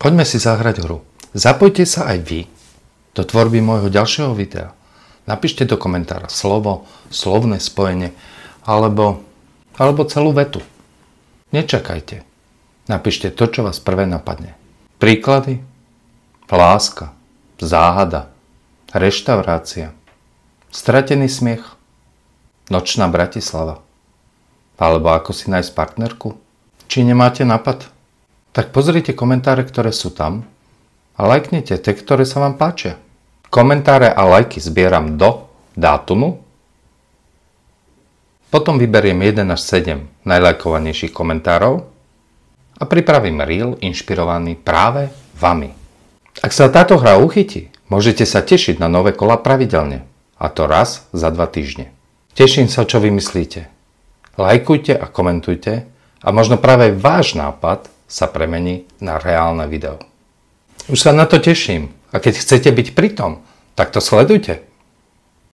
Poďme si zahrať hru. Zapojte sa aj vy do tvorby môjho ďalšieho videa. Napíšte do komentára slovo, slovné spojenie alebo celú vetu. Nečakajte. Napíšte to, čo vás prvé napadne. Príklady? Láska, záhada, reštaurácia, stratený smiech, nočná Bratislava. Alebo ako si nájsť partnerku? Či nemáte nápad? Tak pozrite komentáre, ktoré sú tam a lajknite tie, ktoré sa vám páčia. Komentáre a lajky zbieram do dátumu. Potom vyberiem 1 až 7 najlajkovanejších komentárov a pripravím reel inšpirovaný práve vami. Ak sa táto hra uchytí, môžete sa tešiť na nové kola pravidelne. A to raz za 2 týždne. Teším sa, čo vymyslíte. Lajkujte a komentujte a možno práve váš nápad sa premení na reálne video. Už sa na to teším a keď chcete byť pri tom, tak to sledujte.